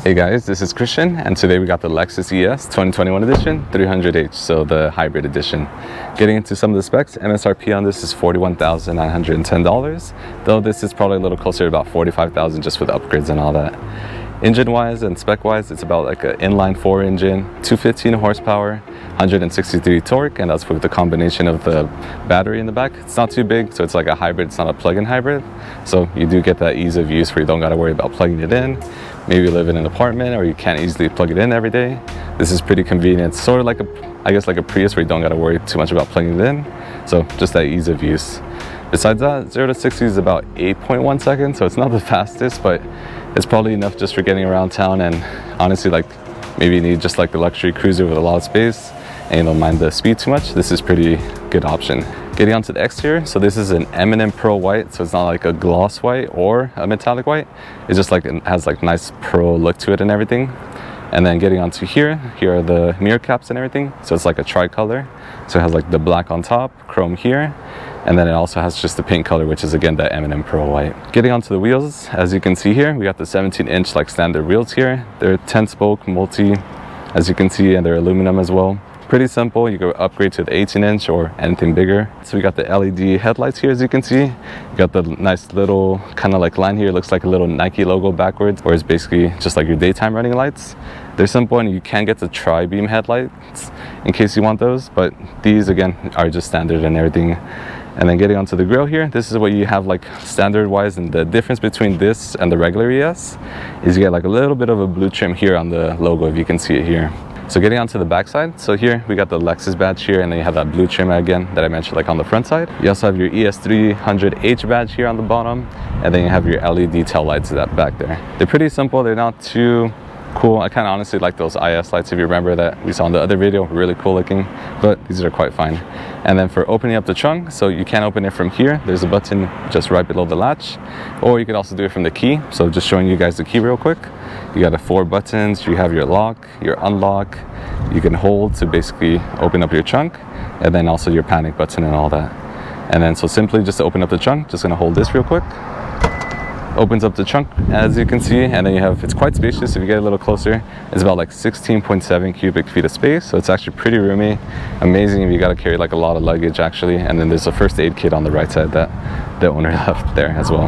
Hey guys, this is Christian, and today we got the Lexus ES 2021 edition 300h, so the hybrid edition. Getting into some of the specs, MSRP on this is $41,910, though this is probably a little closer to about $45,000 just with upgrades and all that. Engine wise and spec wise, it's about like an inline 4 engine, 215 horsepower, 163 torque, and that's with the combination of the battery in the back. It's not too big, so it's like a hybrid, it's not a plug-in hybrid, so you do get that ease of use where you don't got to worry about plugging it in. Maybe you live in an apartment or you can't easily plug it in every day. This is pretty convenient. It's sort of like I guess like a Prius where you don't got to worry too much about plugging it in, so just that ease of use. Besides that, 0 to 60 is about 8.1 seconds, so it's not the fastest, but it's probably enough just for getting around town. And honestly, like maybe you need just like a luxury cruiser with a lot of space and you don't mind the speed too much, this is pretty good option. Getting onto the exterior, so this is an eminent pearl white, so it's not like a gloss white or a metallic white. It's just like it has like nice pearl look to it and everything. And then getting onto here are the mirror caps and everything, so it's like a tricolor, so it has like the black on top, chrome here, and then it also has just the pink color, which is again that eminent pearl white. Getting onto the wheels, as you can see here, we got the 17-inch like standard wheels here. They're 10-spoke multi, as you can see, and they're aluminum as well. Pretty simple. You can upgrade to the 18-inch or anything bigger. So we got the LED headlights here, as you can see. You got the nice little kind of like line here. It looks like a little Nike logo backwards, or it's basically just like your daytime running lights. They're simple, and you can get the tri-beam headlights in case you want those, but these again are just standard and everything. And then getting onto the grille here, this is what you have like standard wise, and the difference between this and the regular ES is you get like a little bit of a blue trim here on the logo, if you can see it here. So getting onto the back side, so here we got the Lexus badge here, and then you have that blue trim again that I mentioned like on the front side. You also have your ES300H badge here on the bottom, and then you have your LED tail lights that back there. They're pretty simple, they're not too cool. I kind of honestly like those IS lights, if you remember that we saw in the other video, really cool looking, but these are quite fine. And then for opening up the trunk, so you can open it from here. There's a button just right below the latch, or you can also do it from the key. So just showing you guys the key real quick. You got 4 buttons. You have your lock, your unlock, you can hold to basically open up your trunk, and then also your panic button and all that. And then so simply just to open up the trunk, just gonna hold this real quick. Opens up the trunk, as you can see, and then you have, it's quite spacious. If you get a little closer, it's about like 16.7 cubic feet of space, so it's actually pretty roomy. Amazing if you got to carry like a lot of luggage actually. And then there's a first aid kit on the right side that the owner left there as well.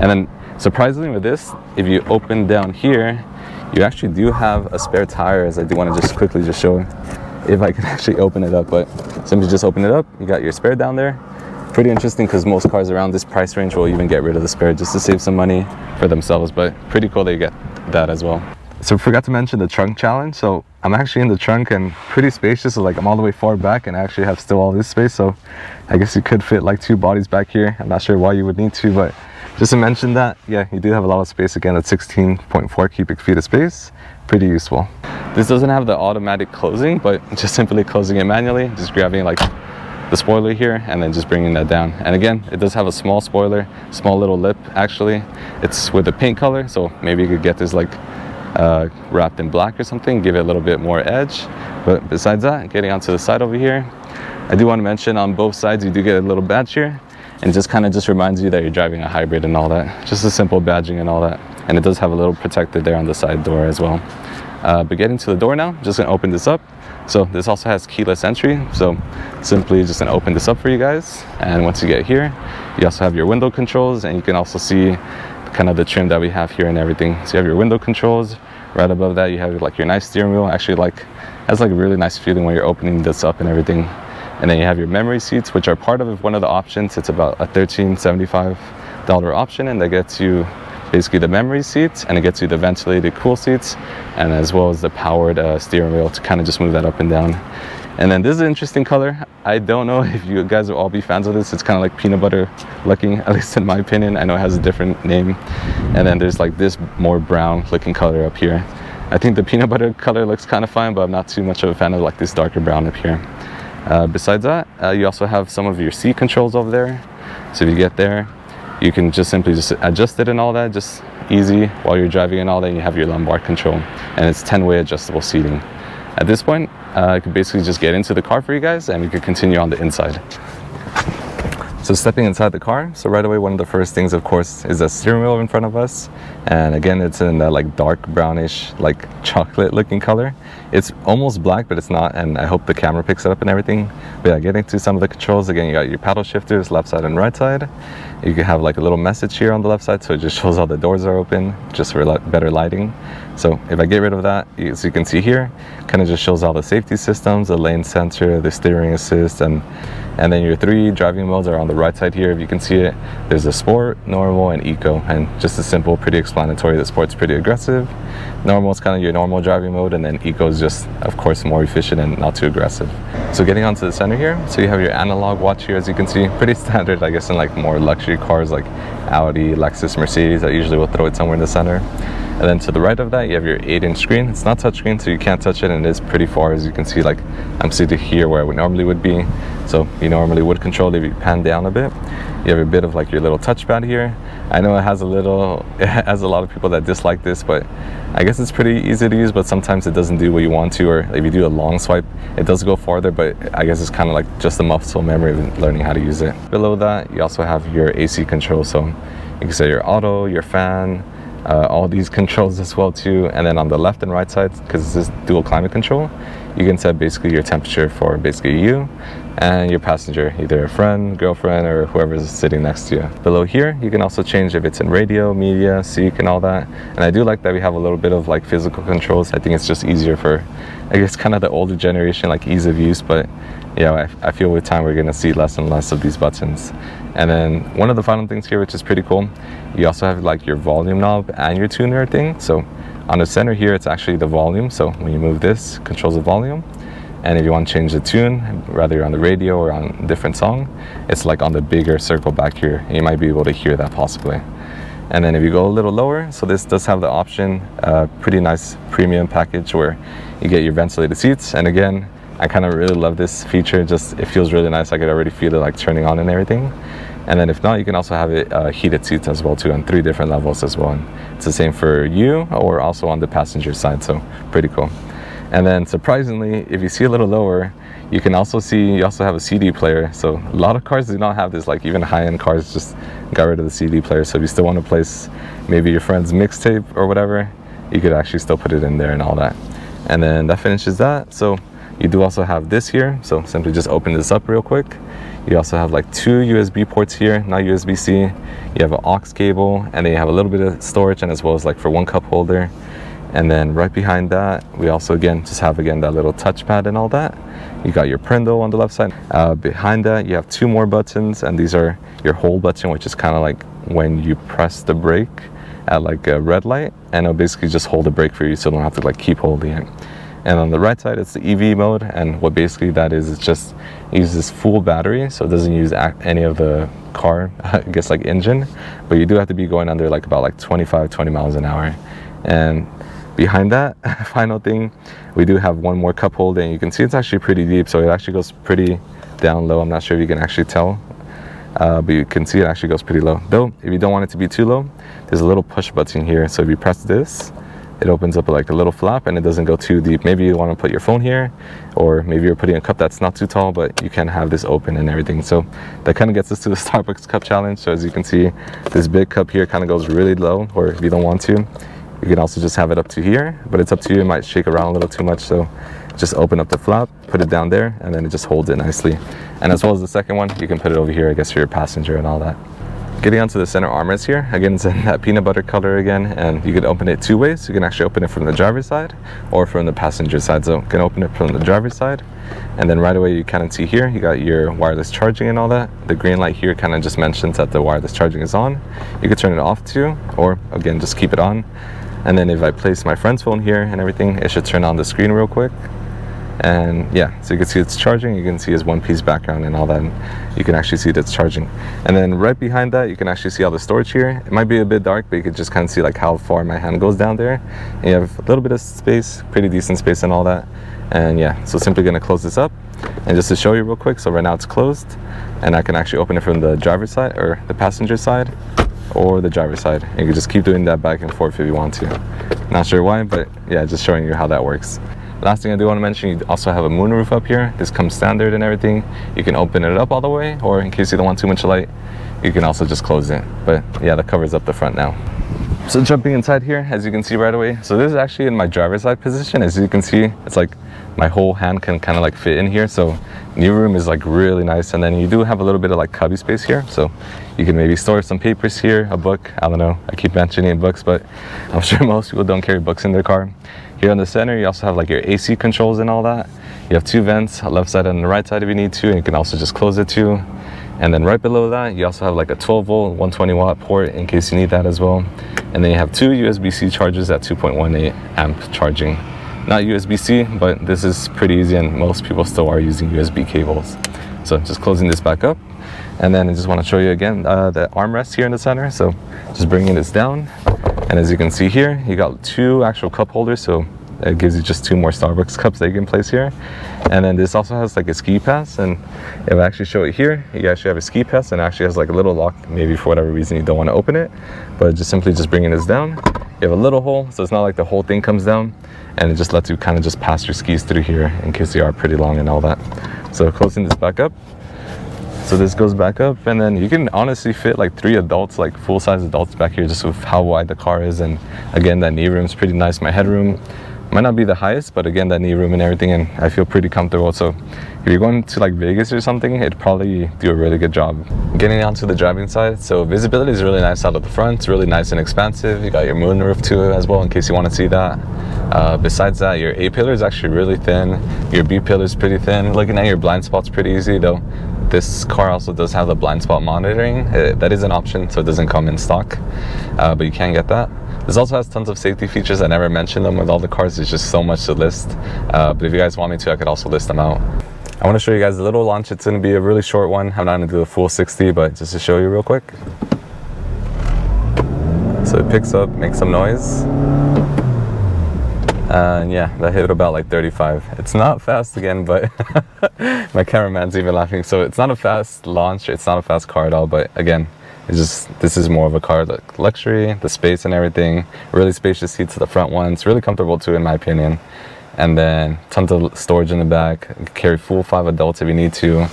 And then surprisingly with this, if you open down here, you actually do have a spare tire, as I do want to just quickly just show if I can actually open it up. But simply just open it up, you got your spare down there. Pretty interesting because most cars around this price range will even get rid of the spare just to save some money for themselves, but pretty cool that you get that as well. So I forgot to mention the trunk challenge. So I'm actually in the trunk and pretty spacious, so like I'm all the way far back and I actually have still all this space, so I guess you could fit like 2 bodies back here. I'm not sure why you would need to, but just to mention that, yeah, you do have a lot of space. Again, at 16.4 cubic feet of space, pretty useful. This doesn't have the automatic closing, but just simply closing it manually, just grabbing like the spoiler here and then just bringing that down. And again, it does have a small spoiler, small little lip actually. It's with a paint color, so maybe you could get this like wrapped in black or something, give it a little bit more edge. But besides that, getting onto the side over here, I do want to mention on both sides you do get a little badge here, and it just kind of just reminds you that you're driving a hybrid and all that. Just a simple badging and all that. And it does have a little protector there on the side door as well. But getting to the door now, just gonna open this up. So this also has keyless entry, so simply just gonna open this up for you guys. And once you get here, you also have your window controls, and you can also see kind of the trim that we have here and everything. So you have your window controls. Right above that you have like your nice steering wheel. Actually, like has like a really nice feeling when you're opening this up and everything. And then you have your memory seats, which are part of one of the options. It's about a $1375 option, and that gets you basically the memory seats, and it gets you the ventilated cool seats, and as well as the powered steering wheel to kind of just move that up and down. And then this is an interesting color. I don't know if you guys will all be fans of this. It's kind of like peanut butter looking, at least in my opinion. I know it has a different name. And then there's like this more brown looking color up here. I think the peanut butter color looks kind of fine, but I'm not too much of a fan of like this darker brown up here. Besides that, you also have some of your seat controls over there. So if you get there, you can just simply just adjust it and all that, just easy while you're driving and all that. You have your lumbar control, and it's 10-way adjustable seating. At this point, I could basically just get into the car for you guys, and we could continue on the inside. So stepping inside the car, so right away one of the first things of course is the steering wheel in front of us, and again it's in that like dark brownish like chocolate looking color. It's almost black but it's not, and I hope the camera picks it up and everything. But yeah, getting to some of the controls, again you got your paddle shifters left side and right side. You can have like a little message here on the left side, so it just shows all the doors are open just for better lighting. So if I get rid of that, as you can see here, kind of just shows all the safety systems, the lane sensor, the steering assist, and then your 3 driving modes are on the right side here. If you can see it, there's a sport, normal, and eco, and just a simple, pretty explanatory. The sport's pretty aggressive, normal is kind of your normal driving mode, and then eco is just of course more efficient and not too aggressive. So getting onto the center here, so you have your analog watch here, as you can see, pretty standard I guess in like more luxury cars like Audi, Lexus, Mercedes. I usually will throw it somewhere in the center. And then to the right of that, you have your 8-inch screen. It's not touchscreen, so you can't touch it, and it is pretty far, as you can see. Like I'm seated here where I normally would be, so you normally would control it if you pan down a bit. You have a bit of like your little touchpad here. I know it has a lot of people that dislike this, but I guess it's pretty easy to use, but sometimes it doesn't do what you want to, or if you do a long swipe, it does go farther, but I guess it's kind of like just a muscle memory of learning how to use it. Below that, you also have your AC control, so you can say your auto, your fan, all these controls as well too. And then on the left and right side, because this is dual climate control, you can set basically your temperature for basically you and your passenger, either a friend, girlfriend, or whoever is sitting next to you. Below here, you can also change if it's in radio, media, seek, and all that. And I do like that we have a little bit of like physical controls. I think it's just easier for, I guess, kind of the older generation, like ease of use. But yeah, I feel with time we're gonna see less and less of these buttons. And then one of the final things here, which is pretty cool, you also have like your volume knob and your tuner thing. So on the center here, it's actually the volume. So when you move this, controls the volume. And if you want to change the tune, whether you're on the radio or on a different song, it's like on the bigger circle back here. And you might be able to hear that possibly. And then if you go a little lower, so this does have the option, pretty nice premium package where you get your ventilated seats. And again, I kind of really love this feature. Just it feels really nice. I could already feel it like turning on and everything. And then if not, you can also have it heated seats as well too, on 3 different levels as well. And it's the same for you or also on the passenger side, so pretty cool. And then surprisingly, if you see a little lower, you can also see, you also have a CD player. So a lot of cars do not have this, like even high-end cars just got rid of the CD player. So if you still want to place maybe your friend's mixtape or whatever, you could actually still put it in there and all that. And then that finishes that. So you do also have this here. So simply just open this up real quick. You also have like 2 USB ports here, not USB-C. You have an aux cable, and then you have a little bit of storage, and as well as like for 1 cup holder. And then right behind that, we also again just have that little touchpad and all that. You got your Prendo on the left side. Behind that, you have 2 more buttons, and these are your hold button, which is kind of like when you press the brake at like a red light, and it'll basically just hold the brake for you, so you don't have to like keep holding it. And on the right side, it's the EV mode, and what basically that is, it's just it uses full battery, so it doesn't use any of the car, I guess, like engine, but you do have to be going under like about like 20 miles an hour. And behind that, final thing, we do have 1 more cup holder, and you can see it's actually pretty deep, so it actually goes pretty down low. I'm not sure if you can actually tell, but you can see it actually goes pretty low. Though, if you don't want it to be too low, there's a little push button here, so if you press this, it opens up like a little flap, and it doesn't go too deep. Maybe you want to put your phone here, or maybe you're putting a cup that's not too tall, but you can have this open and everything. So that kind of gets us to the Starbucks cup challenge. So as you can see, this big cup here kind of goes really low, or if you don't want to, you can also just have it up to here, but it's up to you. It might shake around a little too much, so just open up the flap, put it down there, and then it just holds it nicely. And as well as the second one, you can put it over here, I guess, for your passenger and all that. Getting onto the center armrest here, again, it's in that peanut butter color again, and you can open it 2 ways. You can actually open it from the driver's side or from the passenger side. So you can open it from the driver's side, and then right away you kind of see here, you got your wireless charging and all that. The green light here kind of just mentions that the wireless charging is on. You could turn it off too, or again, just keep it on. And then if I place my friend's phone here and everything, it should turn on the screen real quick. And yeah, so you can see it's charging. You can see his 1-piece background and all that, and you can actually see that it's charging. And then right behind that, you can actually see all the storage here. It might be a bit dark, but you can just kind of see like how far my hand goes down there. And you have a little bit of space, pretty decent space and all that. And yeah, so simply gonna close this up. And just to show you real quick, so right now it's closed, and I can actually open it from the driver's side or the passenger side, or the driver's side. You can just keep doing that back and forth if you want to. Not sure why, but yeah, just showing you how that works. Last thing I do want to mention, you also have a moonroof up here. This comes standard and everything. You can open it up all the way, or in case you don't want too much light, you can also just close it. But yeah, that covers up the front now. So jumping inside here, as you can see right away, so this is actually in my driver's side position. As you can see, it's like my whole hand can kind of like fit in here. So new room is like really nice. And then you do have a little bit of like cubby space here. So you can maybe store some papers here, a book. I don't know, I keep mentioning books, but I'm sure most people don't carry books in their car. Here on the center, you also have like your AC controls and all that. You have two vents, left side and the right side if you need to, and you can also just close it too. And then right below that, you also have like a 12 volt, 120 watt port in case you need that as well. And then you have two USB-C chargers at 2.18 amp charging. Not USB-C, but this is pretty easy and most people still are using USB cables. So just closing this back up. And then I just want to show you again the armrest here in the center. So just bringing this down. And as you can see here, you got two actual cup holders. So it gives you just two more Starbucks cups that you can place here. And then this also has like a ski pass, and if I actually show it here, you actually have a ski pass and it actually has like a little lock. Maybe for whatever reason you don't want to open it, but just simply just bringing this down, you have a little hole, so it's not like the whole thing comes down, and it just lets you kind of just pass your skis through here in case they are pretty long and all that. So closing this back up, so this goes back up, and then you can honestly fit like 3 adults, like full-size adults back here, just with how wide the car is. And again, that knee room is pretty nice. My headroom might not be the highest, but again, that knee room and everything, and I feel pretty comfortable. So if you're going to like Vegas or something, it'd probably do a really good job. Getting onto the driving side, so visibility is really nice out of the front. It's really nice and expansive. You got your moonroof to it as well in case you want to see that. Besides that, your A pillar is actually really thin. Your B pillar is pretty thin. Looking at your blind spot's pretty easy though. This car also does have the blind spot monitoring. That is an option, so it doesn't come in stock, but you can get that. This also has tons of safety features. I never mentioned them with all the cars. There's just so much to list. But if you guys want me to, I could also list them out. I want to show you guys a little launch. It's going to be a really short one. I'm not going to do the full 60, but just to show you real quick. So it picks up, makes some noise. And yeah, that hit about like 35. It's not fast again, but my cameraman's even laughing. So it's not a fast launch. It's not a fast car at all, but again, it's just, this is more of a car, like luxury, the space and everything. Really spacious seats to the front one. It's really comfortable too, in my opinion. And then tons of storage in the back. You can carry full 5 adults if you need to.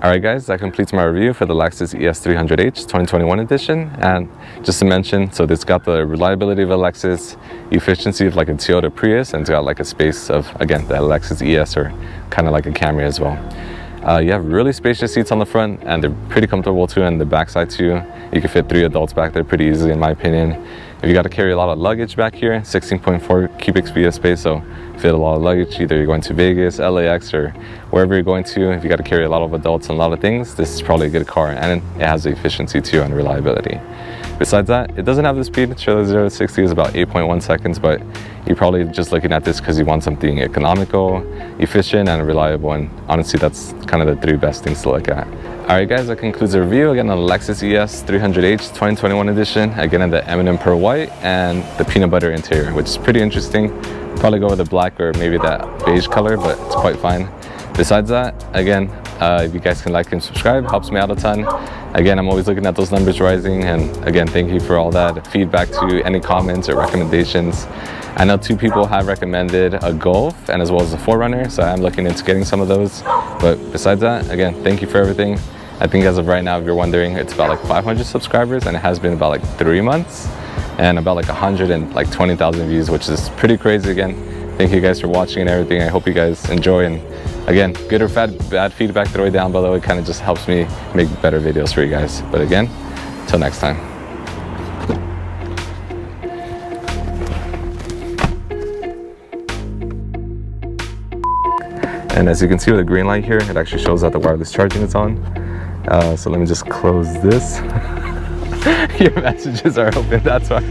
Alright guys, that completes my review for the Lexus ES 300h 2021 edition. And just to mention, so it's got the reliability of a Lexus, efficiency of like a Toyota Prius, and it's got like a space of, again, the Lexus ES, or kind of like a Camry as well. You have really spacious seats on the front, and they're pretty comfortable too, and the back side too. You can fit 3 adults back there pretty easily, in my opinion. If you got to carry a lot of luggage back here, 16.4 cubic feet of space, so fit a lot of luggage. Either you're going to Vegas, LAX, or wherever you're going to. If you got to carry a lot of adults and a lot of things, this is probably a good car, and it has the efficiency too and reliability. Besides that, it doesn't have the speed. It shows 0 to 60 is about 8.1 seconds, but you're probably just looking at this because you want something economical, efficient, and reliable, and honestly, that's kind of the 3 best things to look at. Alright guys, that concludes the review again on the Lexus ES 300h 2021 edition, again in the eminent pearl white and the peanut butter interior, which is pretty interesting. Probably go with the black or maybe that beige color, but it's quite fine. Besides that, again, if you guys can like and subscribe, helps me out a ton. Again, I'm always looking at those numbers rising, and again, thank you for all that feedback to any comments or recommendations. I know 2 people have recommended a Golf and as well as a 4Runner, so I'm looking into getting some of those. But besides that, again, thank you for everything. I think as of right now, if you're wondering, it's about like 500 subscribers, and it has been about like 3 months, and about like 120,000 views, which is pretty crazy. Again, thank you guys for watching and everything. I hope you guys enjoy, and again, good or bad feedback, throw it down below. It kind of just helps me make better videos for you guys. But again, till next time. And as you can see with the green light here, it actually shows that the wireless charging is on. So let me just close this. Your messages are open, that's why.